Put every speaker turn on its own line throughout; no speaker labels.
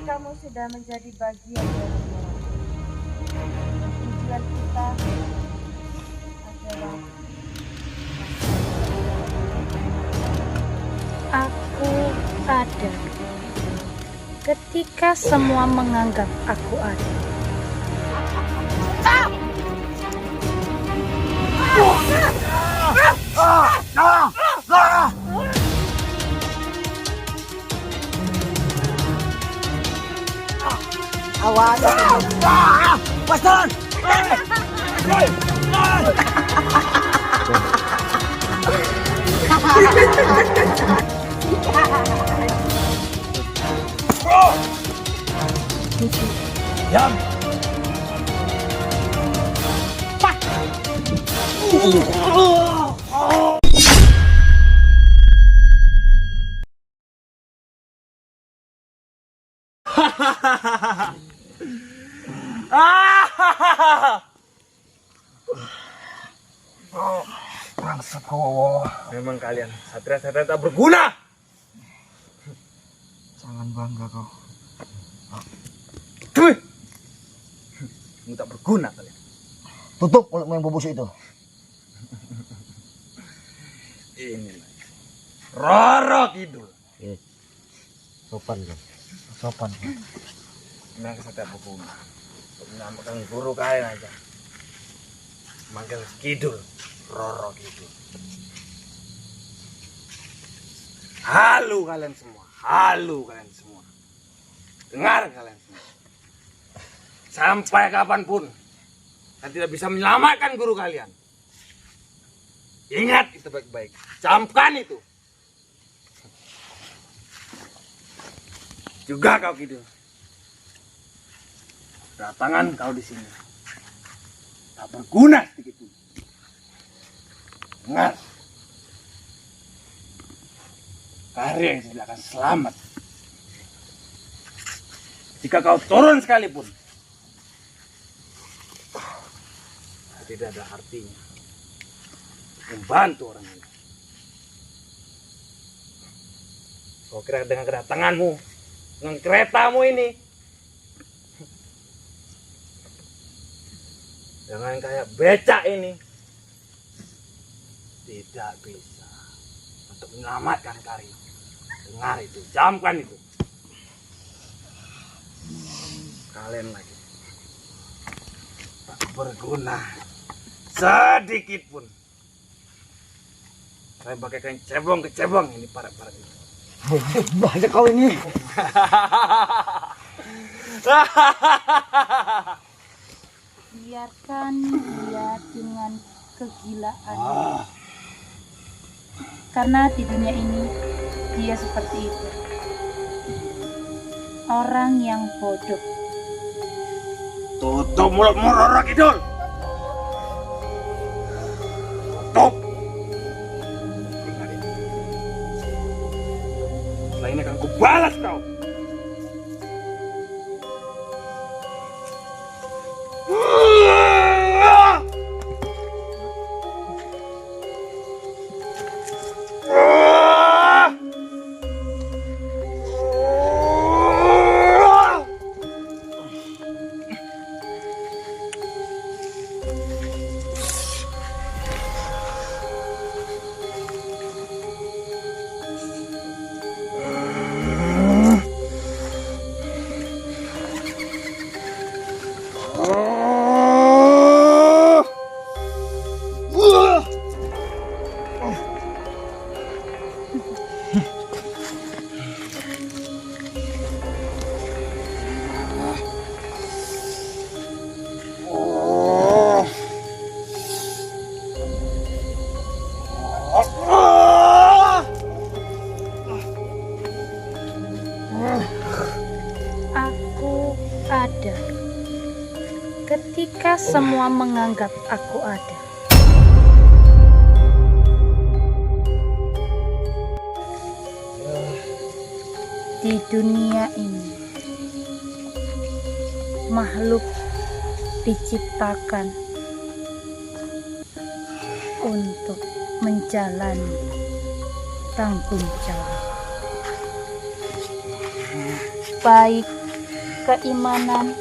kamu sudah menjadi bagian dari orang. Tujuan kita adalah
Aku ada ketika semua menganggap aku ada.
Awas! Pastor!
Diam.
Bangsat kau.
Memang kalian satria-satria tak berguna.
Jangan bangga kau.
Kamu tak berguna kalian.
Tutup mulutmu yang busuk itu.
Ini Roro Kidul.
Sopan kau. Sopan.
Memang kesatria berguna. Untuk menyelamatkan guru kalian aja. Manggil Kidul. Roro Kidul. Halu kalian semua. Halu kalian semua. Dengar kalian semua. Sampai kapanpun kalian tidak bisa menyelamatkan guru kalian. Ingat itu baik-baik. Camkan itu. Juga kau Kidul. Datangan kau di sini. Tak berguna sedikit pun. Dengar. Karya yang tidak akan selamat. Jika kau turun sekalipun, tidak ada artinya membantu orang ini. Kau kira dengan kedatanganmu, dengan keretamu ini, dengan kayak becak ini, tidak bisa untuk menyelamatkan Karyo. Dengar itu, camkan itu. Kalian lagi tak berguna sedikit pun. Saya bagaikan cebong ke cebong ini para-para ini.
Banyak kau ini.
Biarkan dia dengan kegilaan. Karena di dunia ini dia seperti itu. Orang yang bodoh.
Tutup mulutmu Roro Kidul. Tutup. Dengar ini. Setelah ini akan kubalas kau.
Aku ada ketika semua menganggap aku ada. Di dunia ini, makhluk diciptakan untuk menjalani tanggung jawab, baik keimanan,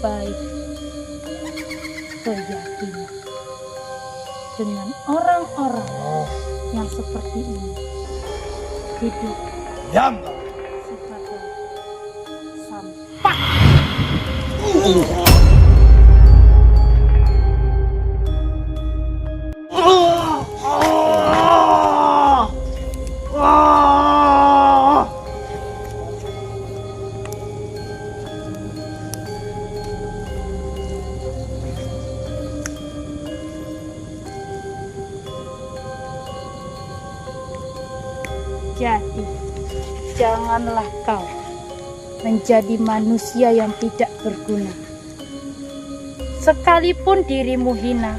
baik keyakinan. Dengan orang-orang yang seperti ini, hidup
Diam.
sebagai sampah. Jadi, janganlah kau menjadi manusia yang tidak berguna. Sekalipun dirimu hina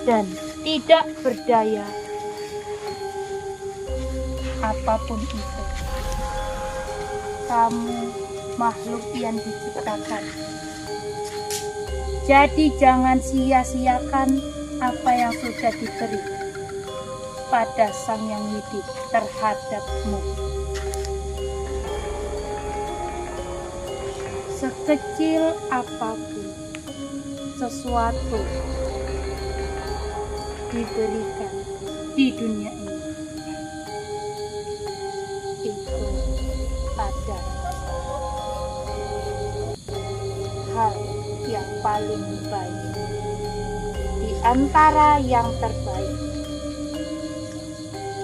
dan tidak berdaya, apapun itu, kamu makhluk yang diciptakan. Jadi jangan sia-siakan apa yang sudah diberi pada Sang Yang Widi terhadapmu. Sekecil apapun sesuatu diberikan di dunia ini, itu ada hal yang paling baik di antara yang terbaik.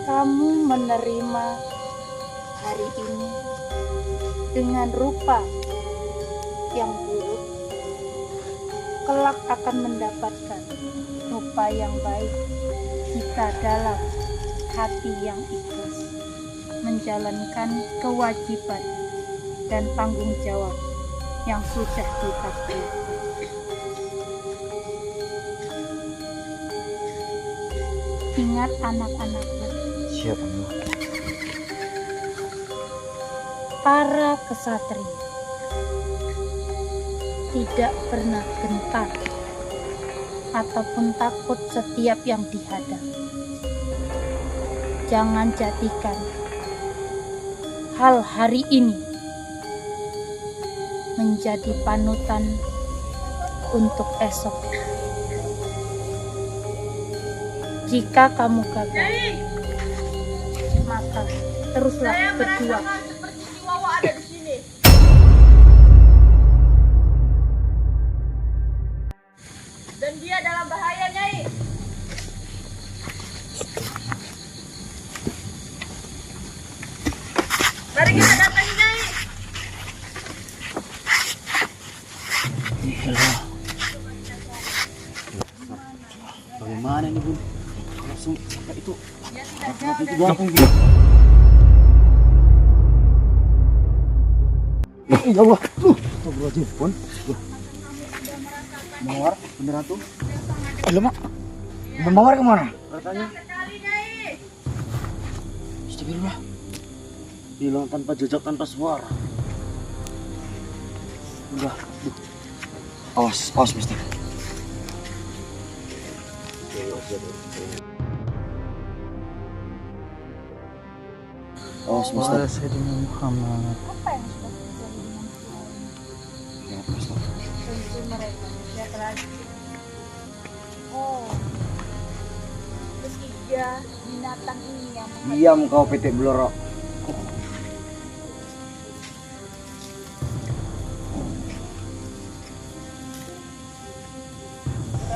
Kamu menerima hari ini dengan rupa yang buruk, kelak akan mendapatkan rupa yang baik jika dalam hati yang ikhlas menjalankan kewajiban dan tanggung jawab yang sudah ditakdirkan. Ingat anak-anakku,
Siap, Allah.
para kesatria tidak pernah gentar ataupun takut setiap yang dihadapi. Jangan jadikan hal hari ini menjadi panutan untuk esok. Jika kamu gagal, maka teruslah berjuang.
Seperti Chihuahua ada di sini. Dan dia dalam bahaya, Nyai. Mari kita datangi, Nyai.
Bagaimana ini, Bun? Langsung sampai itu.
Dia tidak jauh dari
Gampang dia. Ya Allah. Astagfirullahaladzim, Bun. Mawar, beneran tuh? Mak. Mawar kemana? Katanya.
sekali, Nyai.
Astagfirullah. Hilang tanpa jejak, tanpa suara. Udah. Awas, awas, Mister. Awas, Mister.
Apa yang sudah terjadi dengan
Ya, Mister.
Tentu mereka lihat lagi. Oh, ketiga binatang ini yang
Diam kau, petik belorok.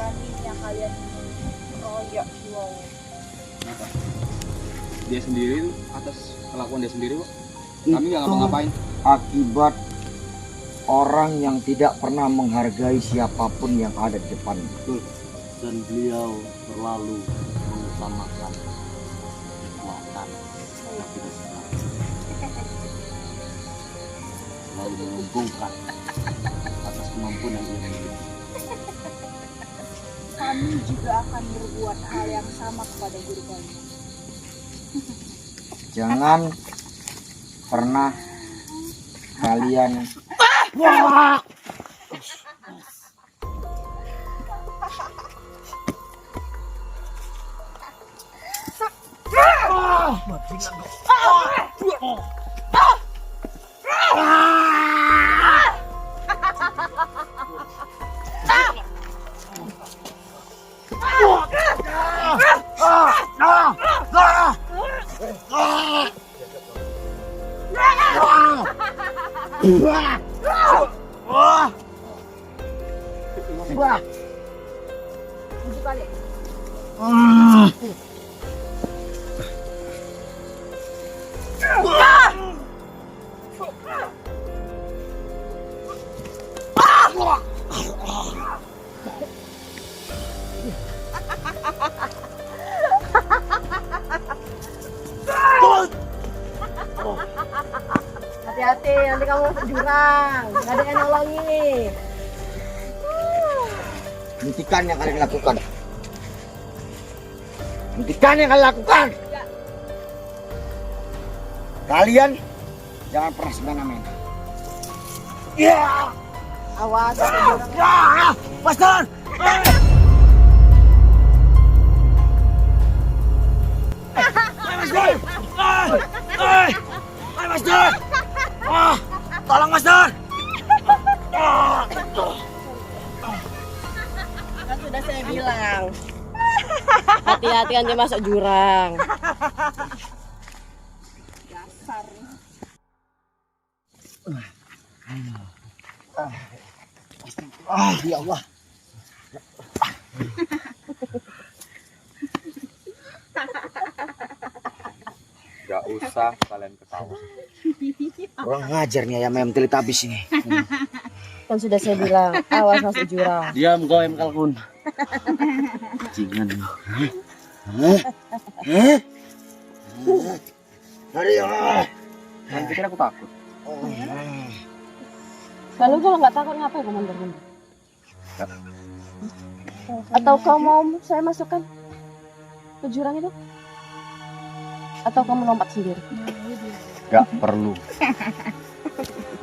beraninya kalian royok Chihuahua.
Kenapa? Dia sendiri tuh atas kelakuan dia sendiri, Pak. Kami nggak ngapa-ngapain.
Akibat orang yang tidak pernah menghargai siapapun yang ada di depan. Dan beliau terlalu mengutamakan kekuatan yang tidak sehat. Selalu mengumpulkan atas kemampuan yang dia miliki.
Kami juga akan berbuat hal yang sama kepada guru kami.
Jangan pernah kalian
Tujuh kali.
Hati-hati, nanti kamu masuk jurang. Gak ada yang nolongin.
Hentikan yang kalian lakukan. Hentikan yang kalian lakukan. Kalian jangan pernah semena-mena. Ya,
Awas, masuk jurang.
ya, Master. Master. Master. Tolong Master.
Kan sudah saya bilang. Hati-hati nanti masuk jurang.
Dasar.
Ya Allah.
Gak usah kalian ketawa.
Kurang ngajar nih ayam Teletubbies ini.
Kan sudah saya bilang, awas masuk jurang.
Diam kau ayam kalkun. Jingan. Hari ya.
Kalian pikir aku takut?
Kalau nggak takut ngapain kamu mundur-mundur? Atau kau mau saya masukkan ke jurang itu? Atau kamu lompat sendiri?
Gak perlu.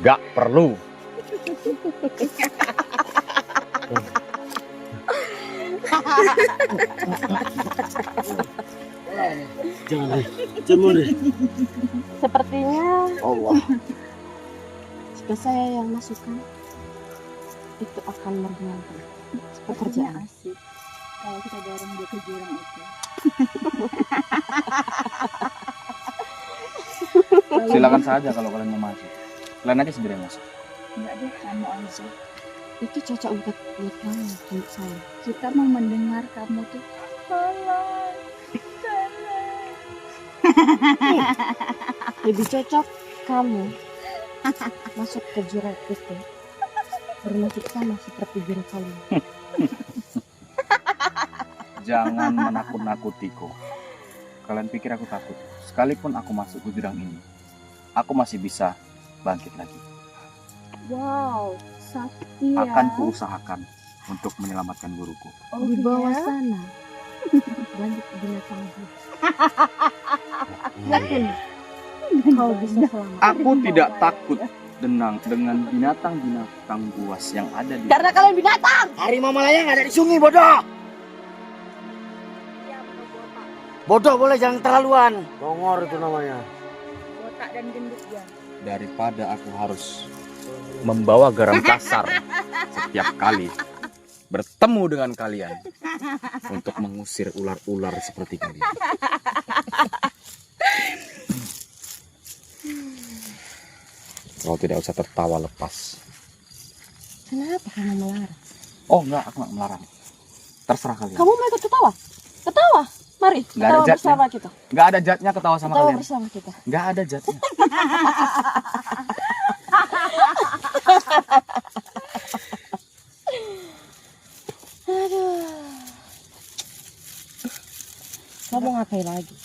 Gak perlu.
Jangan deh.
Sepertinya
Allah.
jika saya yang masukkan, itu akan meringankan pekerjaan.
Asik. Kalau kita dorong dia ke jurang itu.
Silakan saja kalau kalian mau masuk. Kalian aja sendiri yang masuk.
Enggak deh, kamu aja.
Itu cocok untuk kamu, untuk saya.
Kita mau mendengar kamu tuh. Tolong.
Lebih cocok kamu masuk ke jurang itu bernasib sama seperti jurang kalian.
Jangan menakut-nakutiku. Kalian pikir aku takut? Sekalipun aku masuk ke jurang ini, aku masih bisa bangkit lagi.
Wow, sakti ya.
Akan kuusahakan untuk menyelamatkan guruku.
Oh,
Di bawah
iya?
sana banyak binatang buas. Yakin kau bisa selamat?
Aku tidak takut dengan binatang-binatang buas yang ada di.
Karena kalian binatang.
Harimau Malaya nggak ada di sungai, bodoh.
Iya, botak.
Bodoh boleh, jangan terlaluan. Bongor itu namanya.
Botak dan gendut ya.
Daripada aku harus membawa garam kasar setiap kali bertemu dengan kalian untuk mengusir ular-ular seperti kalian. Kau tidak usah tertawa lepas.
Kenapa kamu melarang?
Oh enggak, aku nggak melarang. Terserah kalian.
Kamu mau ikut ketawa? Ketawa. Mari,
Nggak ada
ketawa
jatnya.
bersama kita.
Nggak ada jatnya ketawa sama
Ketawa
kalian.
bersama kita.
Nggak ada jatnya.
Aduh. Kamu ngapain lagi?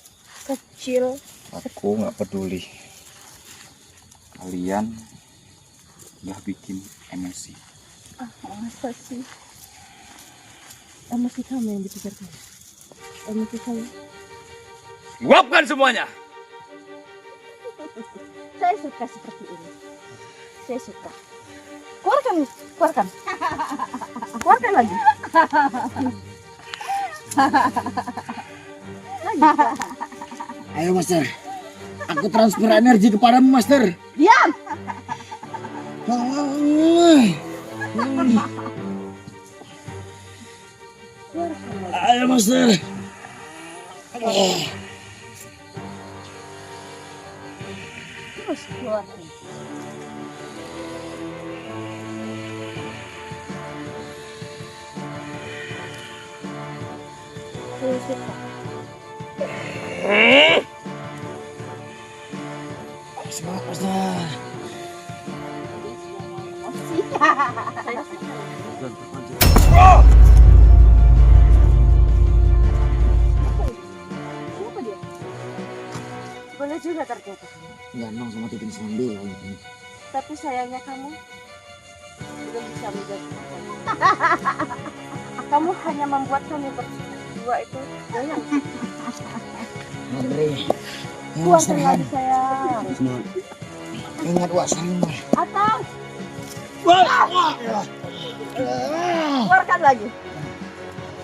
Kecil.
Aku nggak peduli. Kalian udah bikin emosi.
Ah, masa sih?
Emosi kamu yang dipikirkan. Emosi saya.
Luapkan semuanya.
Saya suka seperti ini. Saya suka. Keluarkan, keluarkan. Keluarkan lagi.
Ayo Master, aku transfer energi kepadamu Master.
Diam.
Ayo Master.
Terus keluarkan. kita.
Semangat Master.
Siapa dia?
Boleh juga ternyata.
Gandong sama Titin Sembil.
Tapi sayangnya kamu belum bisa menjadi. Kamu hanya membuat kami berdua itu goyang.
Andre.
Kuatkan lagi sayang.
Ingat Wak Salimah.
Atau keluarkan lagi.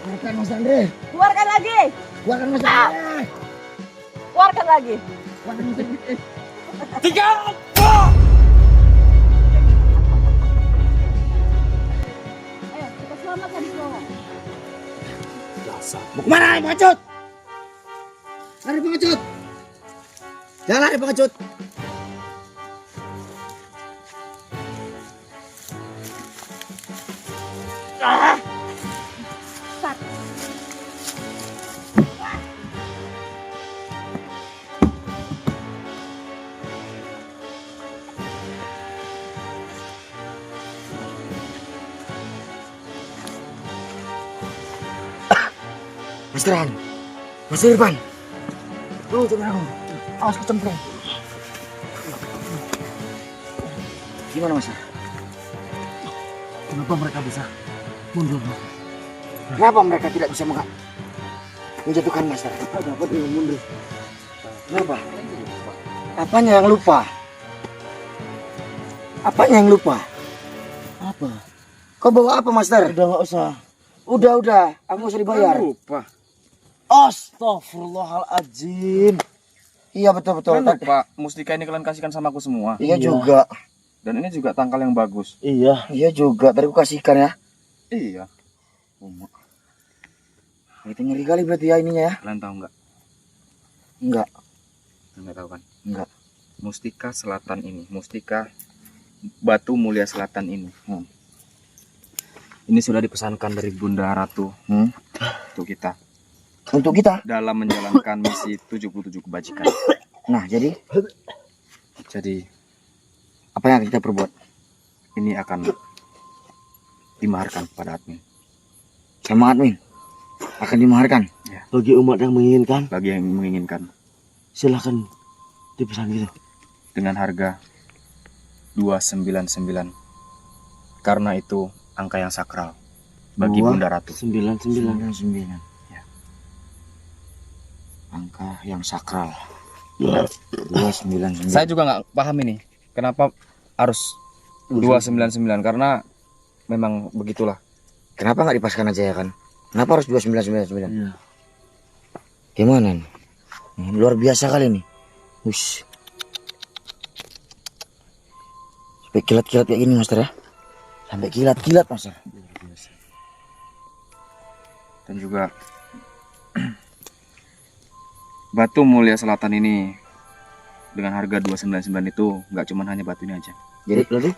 Keluarkan Mas Andre.
Keluarkan lagi.
Keluarkan Mas Andre.
Keluarkan lagi.
Keluarkan Mas Andre.
Ayo, kita selamatkan semua.
Mau kemana nih pengecut? Lari pengecut. Jangan lari pengecut. Mas Terang, Mas Irfan. Lu coba aku. Awas kecemplung. Gimana Mas? Kenapa mereka bisa mundur? Kenapa mereka tidak bisa menjatuhkan Mas Terang? Kenapa dia mundur? Kenapa? Apanya yang lupa? Apanya yang lupa? Apa? Kau bawa apa Master? Udah nggak usah. Udah, aku nggak usah dibayar.
Lupa.
Astaghfirullahaladzim. Iya betul.
Kan lupa, mustika ini kalian kasihkan sama aku semua.
Iya juga.
Dan ini juga tangkal yang bagus.
Iya juga. Tadi aku kasihkan ya.
Iya.
Itu ngeri kali berarti ya ininya ya.
Kalian tahu nggak?
Enggak.
Nggak tahu kan?
Enggak.
Mustika selatan ini, mustika batu mulia selatan ini. Ini sudah dipesankan dari Bunda Ratu untuk kita.
Untuk kita.
Dalam menjalankan misi 77 kebajikan.
Nah, jadi apa yang kita perbuat?
Ini akan dimaharkan kepada admin.
Sama admin akan dimaharkan.
Ya.
Bagi umat yang menginginkan.
Bagi yang menginginkan.
Silahkan dipesan gitu.
Dengan harga 299. Karena itu angka yang sakral bagi Bunda Ratu.
99.
Ya.
Angka yang sakral. 299.
Saya juga nggak paham ini. Kenapa harus 299? Karena memang begitulah.
Kenapa nggak dipaskan aja ya kan? Kenapa harus 2999?
Iya.
Gimana nih? Luar biasa kali nih. Wush. Sampai kilat-kilat kayak gini Master ya. Sampai kilat-kilat Master.
Dan juga batu mulia selatan ini dengan harga 299 itu nggak cuma hanya batu ini aja.
Jadi berarti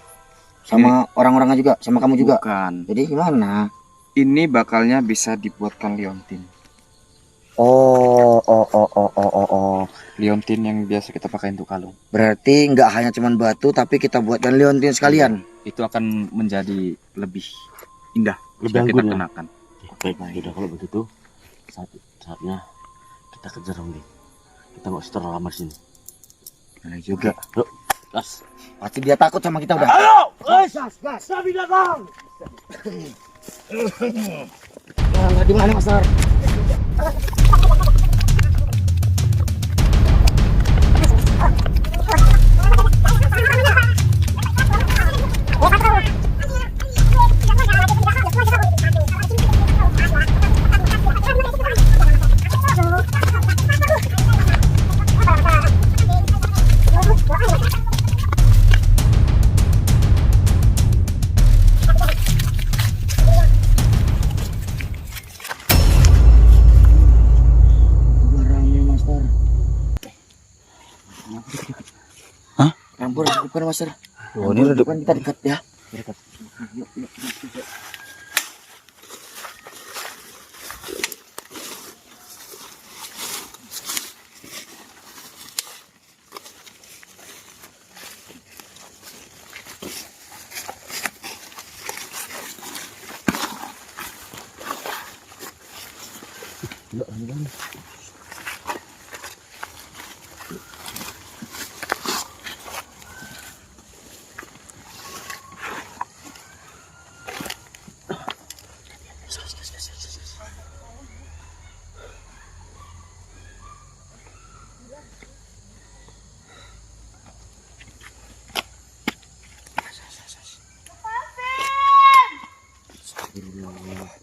sama orang-orangnya juga, sama kamu juga.
Bukan.
Jadi gimana?
Ini bakalnya bisa dibuatkan liontin.
Oh.
Liontin yang biasa kita pakai untuk kalung.
Berarti nggak hanya cuman batu, tapi kita buatkan liontin sekalian.
Itu akan menjadi lebih indah
Lebih
jika kita
anggun ya?
kenakan.
Baik, sudah kalau begitu saatnya kita kejar Om Dik. Kita nggak usah terlalu lama di sini.
Nah, juga.
Yuk, gas.
Pasti dia takut sama kita udah.
Halo, gas. Sabi datang.
Nah, di mana Master? Campur bukan Master.
Oh, ini udah
bukan kita dekat ya.
Dekat. Enggak, enggak. Astagfirullah.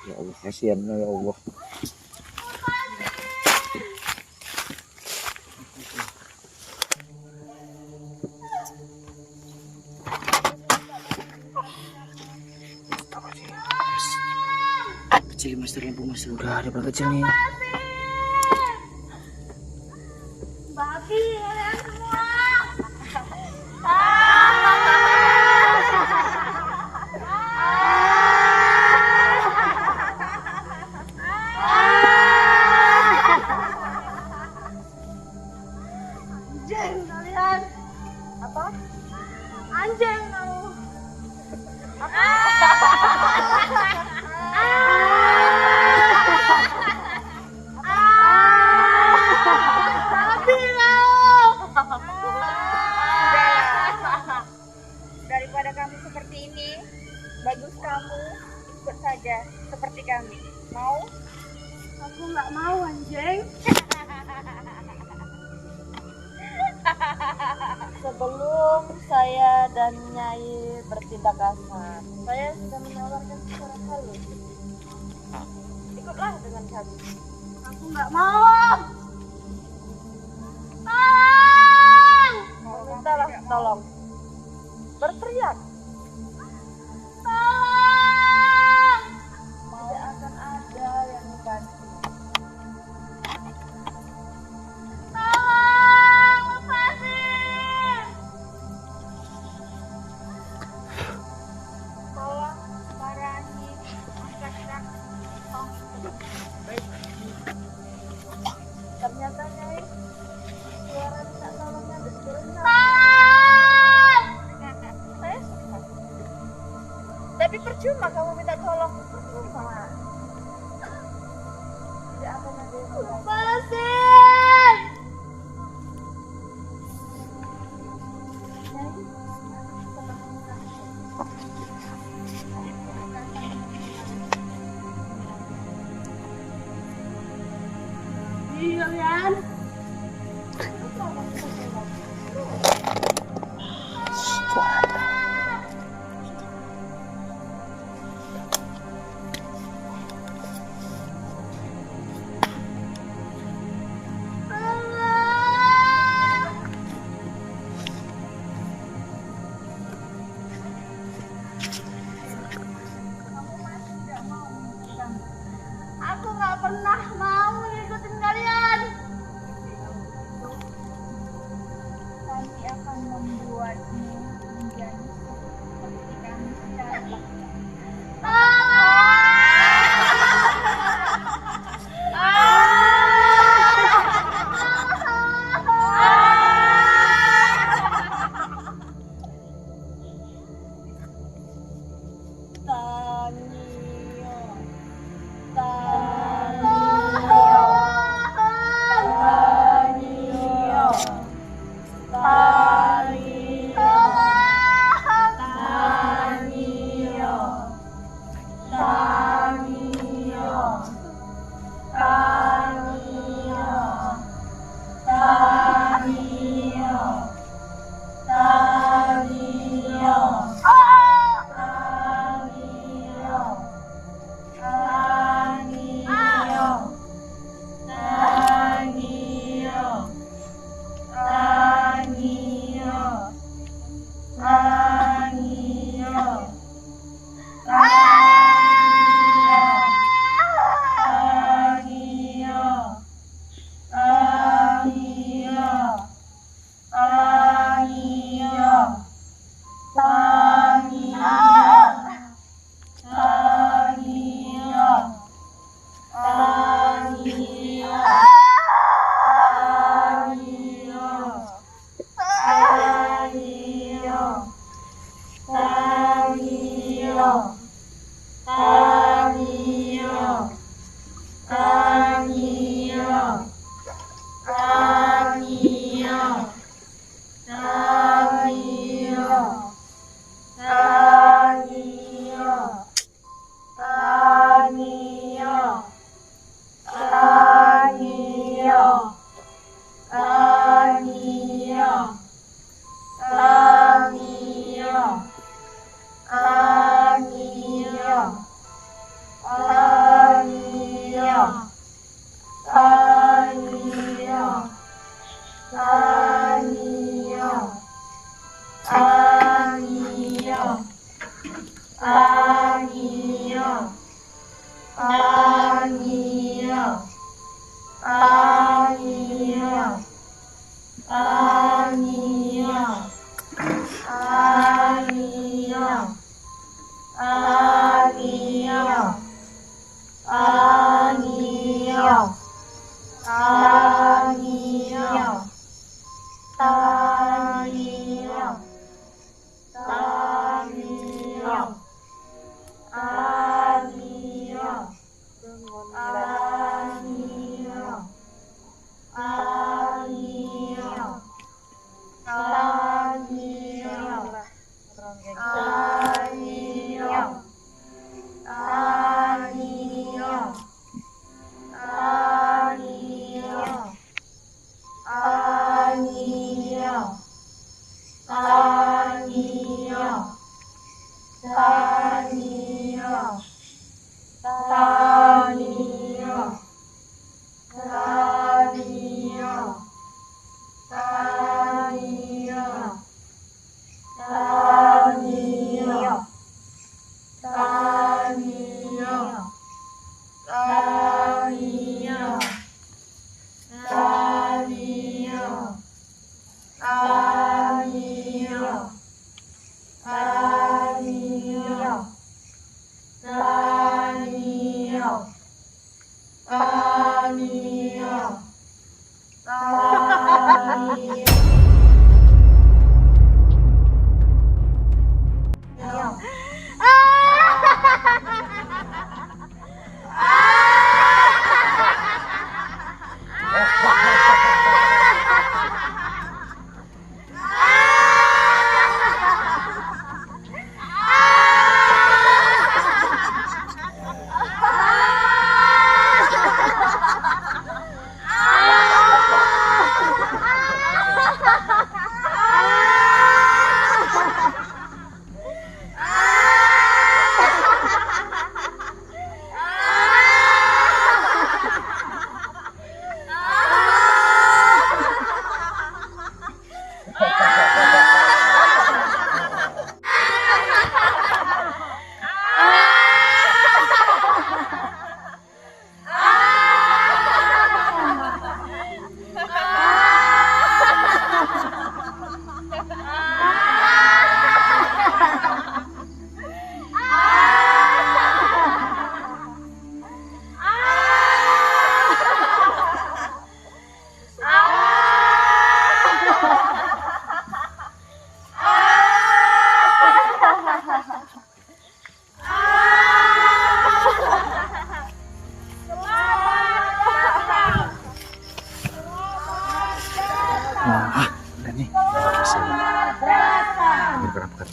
Ya Allah, kasihannya ya Allah.
Kecil master, lampu master. Udah ada berapa kecil nih?
Babi kalian semua. Anjing kalian. Apa? Anjing kamu. Daripada kamu seperti ini, bagus kamu ikut saja seperti kami. Mau? Aku nggak mau, anjing.
Sebelum saya dan Nyai bertindak kasar, saya sudah menawarkan secara halus. Ikutlah dengan kami.
Aku nggak mau. Tolong!
Mintalah tolong. Berteriak.
Tolong!
Tidak akan ada yang membantu.
Tolong! Lepasin! Tolong barangi angkat.
Baik. Ternyata Nyai, suara minta tolongnya betul-betul. Saya suka. Tapi percuma kamu minta tolong. Percuma. Tidak akan ada yang membantu.
Lepasin!
Nyai, seperti
kalian.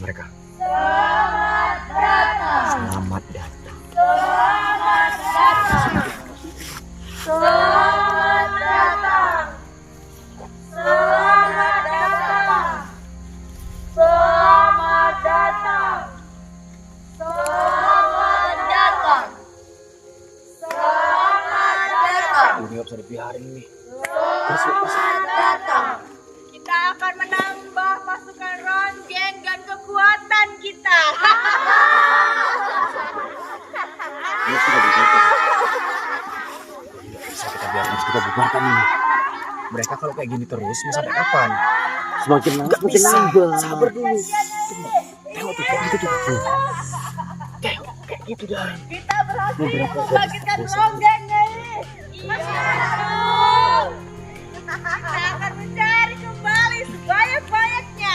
mereka.
Selamat datang.
Selamat datang. Selamat datang. Selamat datang. Selamat datang. Selamat datang.
Ini nggak bisa dibiarin nih.
Selamat datang. Kita akan menambah pasukan ronggeng dan kekuatan kita.
Ini sudah dibuka. Nggak bisa kita biarkan, harus kita bubarkan ini. Mereka kalau kayak gini terus mau sampai kapan?
Semakin lama
Nggak
semakin
bisa.
nambah.
Sabar dulu. Tengok tuh kayak gitu tuh. Kayak gitu dah.
Kita berhasil membangkitkan ronggeng ini. Iya. Kita akan mencari kembali sebanyak-banyaknya.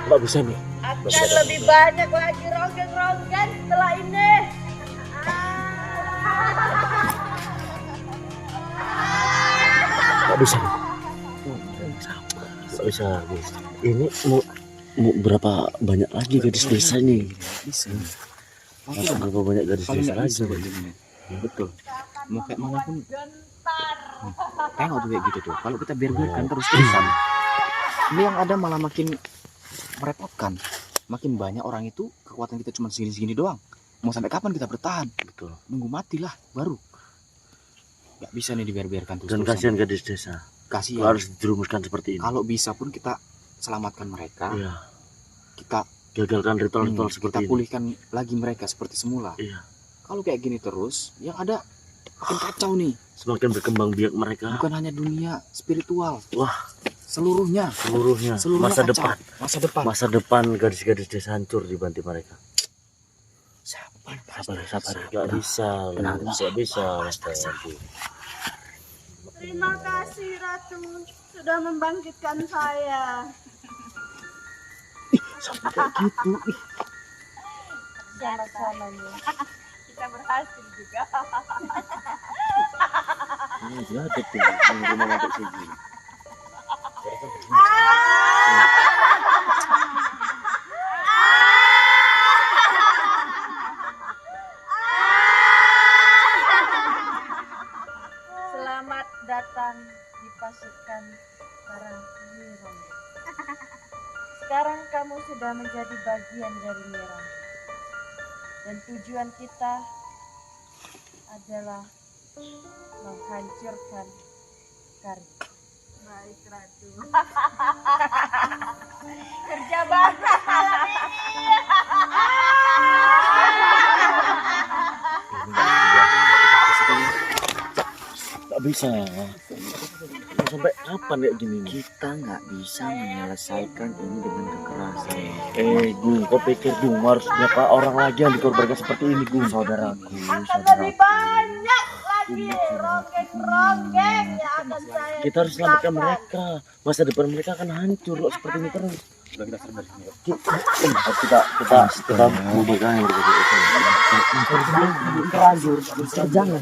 Nggak bisa nih.
Akan lebih banyak lagi ronggeng-ronggeng setelah ini.
Nggak bisa nih. Nggak bisa, Gus. Ini
Mau berapa banyak lagi gadis desa ini?
Bisa.
Harus berapa banyak gadis desa lagi?
Betul. Mau kayak mana pun. Tengok tuh kayak gitu tuh. Kalau kita biarkan terus-terusan, ini yang ada malah makin merepotkan. Makin banyak orang itu, kekuatan kita cuma segini-segini doang. Mau sampai kapan kita bertahan?
Betul.
Nunggu matilah baru. Gak bisa nih dibiarkan terus.
Dan kasihan gadis desa.
Kasihan.
Kalau harus dirumuskan seperti ini.
Kalau bisa pun kita selamatkan mereka.
Iya.
Kita
Gagalkan ritual-ritual seperti
kita
ini.
pulihkan lagi mereka seperti semula.
Iya.
Kalau kayak gini terus, yang ada makin kacau nih.
Semakin berkembang biak mereka.
Bukan hanya dunia spiritual.
Wah.
Seluruhnya.
Seluruhnya.
Seluruhnya
Masa
kacau.
depan.
Masa depan.
Masa depan gadis-gadis desa hancur dibantu mereka.
Sabar.
Sabar. Gak bisa. Gak bisa.
Terima kasih Ratu sudah membangkitkan saya.
Sampai kayak gitu.
Sama-sama ya. Kita berhasil juga.
Ini dia ada tuh. Yang rumah mampir sini.
Selamat datang di pasukan Karangwirong. Sekarang kamu sudah menjadi bagian dari Mirang. Dan tujuan kita adalah menghancurkan Kari.
Baik Ratu. Kerja banget malam ini.
Gak bisa. Sampai kapan kayak gini nih?
Kita nggak bisa menyelesaikan ini dengan kekerasan.
Gung, kau pikir Gung harus berapa orang lagi yang dikorbankan seperti ini, Gung?
Saudaraku,
Akan
saudaraku.
lebih banyak lagi ronggeng-ronggeng yang akan saya
Kita harus selamatkan mereka. Masa depan mereka akan hancur kok seperti ini terus.
Sudah kita serba di sini.
Kita mempegang yang berbeda.
Jangan.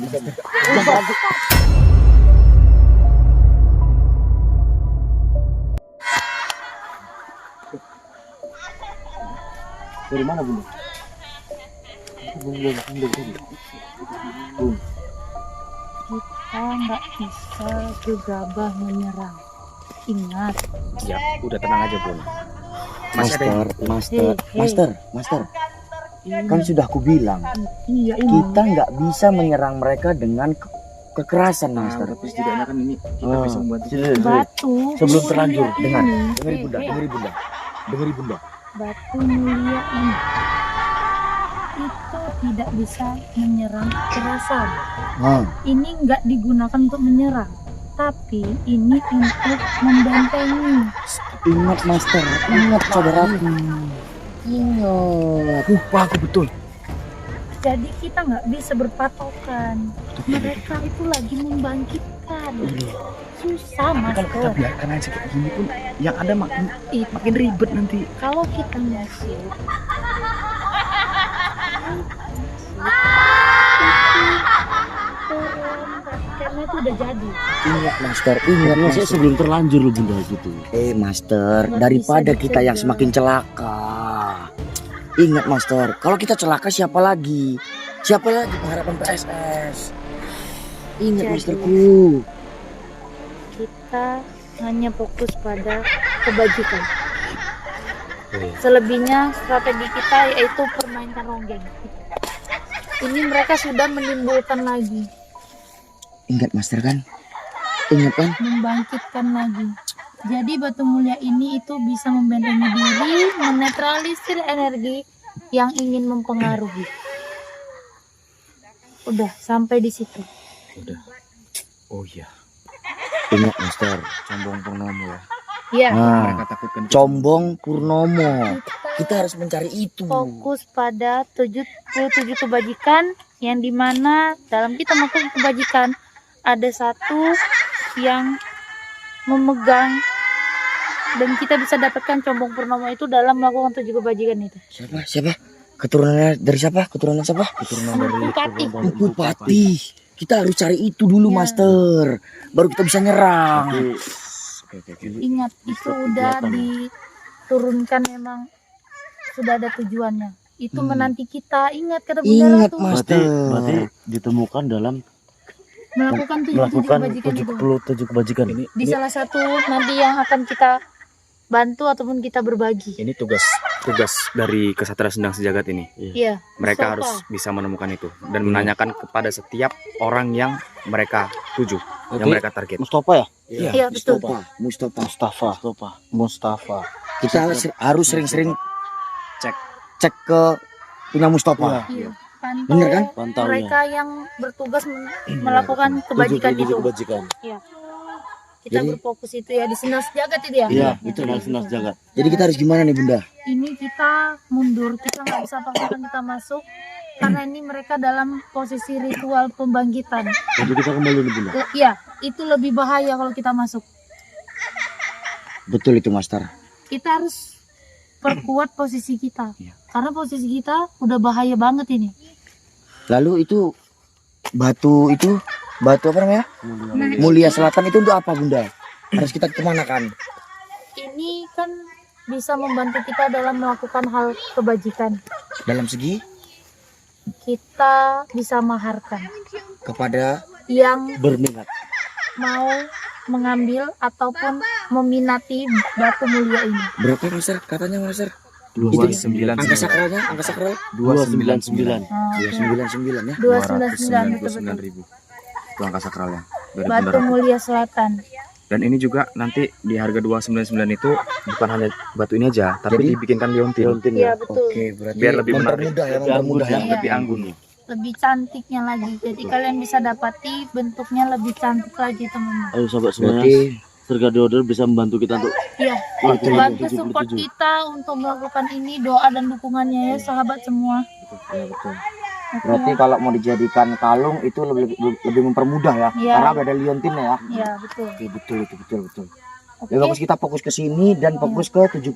Dari mana, Bunda?
Kita nggak bisa gegabah menyerang. Ingat,
Ya, udah tenang aja, Bun. Masih ada yang-
Master. Kan sudah aku bilang,
iya
kita nggak bisa menyerang mereka dengan kekerasan,
Nah,
Master.
tapi setidaknya kan ini kita bisa membantu.
batu
Sebelum terlanjur,
mulia
dengar,
ini.
dengeri Bunda.
Batu mulia ini itu tidak bisa menyerang kekerasan. Ini nggak digunakan untuk menyerang, tapi ini untuk membentengi.
Ingat, Master, ingat saudaraku. Ingat.
Lupa aku betul.
Jadi kita nggak bisa berpatokan. Mereka itu lagi membangkitkan. Susah,
Tapi kalau kita
Master.
biarkan aja kayak gini pun, yang ada
Itu
makin ribet nanti.
kalau kita masuk karena itu udah jadi.
Ingat, Master, ingat,
Maksudnya
Master.
sebelum terlanjur loh, Bunda, gitu.
Master,
Nggak
daripada
bisa
kita yang
dicegah.
semakin celaka. Ingat, Master, kalau kita celaka siapa lagi? Siapa lagi pengharapan PSS? Ingat,
Jadi-
Masterku.
Kita hanya fokus pada kebajikan. Selebihnya strategi kita yaitu permainkan ronggeng. Ini mereka sudah menimbulkan lagi,
Ingat, Master, kan? Ingat, kan?
membangkitkan lagi. Jadi batu mulia ini itu bisa membentengi diri, menetralisir energi yang ingin mempengaruhi. Udah sampai di situ.
Oh iya,
Ingat, Master.
Combong Purnomo ya.
Ya,
Nah,
Mereka takutkan kita.
Combong Purnomo.
kita
Kita harus mencari itu.
fokus pada 77 kebajikan yang dimana dalam kita melakukan kebajikan ada satu yang memegang dan kita bisa dapatkan Combong Purnomo itu dalam melakukan 7 kebajikan itu.
Siapa? Keturunannya dari siapa? Keturunan siapa?
Keturunan dari
Bupati.
Bupati. Kita harus cari itu dulu,
Ya.
Master. Baru kita bisa nyerang.
Oke.
Ingat itu udah turunkan memang sudah ada tujuannya. Itu menanti kita. Ingat kata Bunda
Ingat
Ratu.
mas.
Berarti ditemukan dalam
Melakukan tujuh
melakukan
kebajikan itu.
77 kebajikan.
Di salah satu nanti yang akan kita bantu ataupun kita berbagi.
Ini tugas dari Kesatria Sendang Sejagat ini.
Iya.
Mereka
Mustafa.
harus bisa menemukan itu dan menanyakan kepada setiap orang yang mereka tuju, yang mereka target.
Mustafa ya?
Iya betul.
Mustafa. Kita harus sering-sering cek ke punya Mustafa.
Iya. Pantau
Bener kan?
Pantaunya.
mereka yang bertugas melakukan kebajikan itu.
kebajikan.
Iya. Kita
Jadi-
berfokus itu ya di Sendang Sejagat itu ya.
Iya, itu Sendang Sejagat.
Jadi kita harus gimana nih Bunda?
Ini kita mundur, kita nggak bisa paksakan kita masuk karena ini mereka dalam posisi ritual pembangkitan.
Jadi kita kembali nih Bunda.
Iya, itu lebih bahaya kalau kita masuk.
Betul itu Master.
Kita harus perkuat posisi kita.
Iya.
Karena posisi kita udah bahaya banget ini.
Lalu itu batu apa namanya? Mulia Selatan itu untuk apa Bunda? Harus kita kemana kan?
Ini kan bisa membantu kita dalam melakukan hal kebajikan.
Dalam segi
Kita bisa maharkan
kepada
yang
Berminat.
mau mengambil ataupun meminati batu mulia ini.
berapa Master? Katanya Master.
299
Angka sakralnya, angka sakral
299.
Nah,
299 ya.
299
ribu. Itu angka sakralnya dari Bunda
Batu
Ratu.
Mulia Selatan.
Dan ini juga nanti di harga 299 itu bukan hanya batu ini aja, tapi
Jadi-
dibikinkan liontin.
Iya betul.
Oke, berarti
Biar lebih menarik.
mempermudah ya, mempermudah ya.
Iya.
Lebih anggun.
Lebih cantiknya lagi. Jadi kalian bisa dapati bentuknya lebih cantik lagi teman-teman.
Ayo sobat
Berarti
semuanya, Serga Order bisa membantu kita untuk
Iya.
Betul,
Bantu
betul,
support
betul.
kita untuk melakukan ini, doa dan dukungannya ya sahabat semua.
ya, betul.
Oke,
Berarti
ya.
kalau mau dijadikan kalung itu lebih mempermudah ya.
Iya.
Karena udah ada liontinnya ya.
Iya betul.
Oke, betul itu betul.
Oke.
Ya bagus, kita fokus ke sini dan fokus ke 77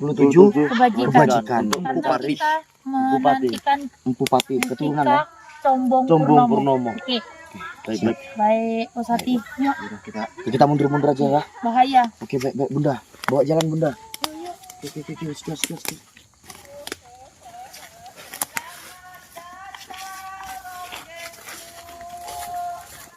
Kebajikan.
kebajikan.
Karena
Bupati.
kita menantikan
Empu Pati keturunan ya.
kita Combong
Combong
Purnomo.
Purnomo.
Oke,
Baik-baik.
baik Osati. Yuk,
Udah, kita mundur-mundur aja ya.
bahaya.
Oke, baik Bunda. Bawa jalan Bunda. Oke.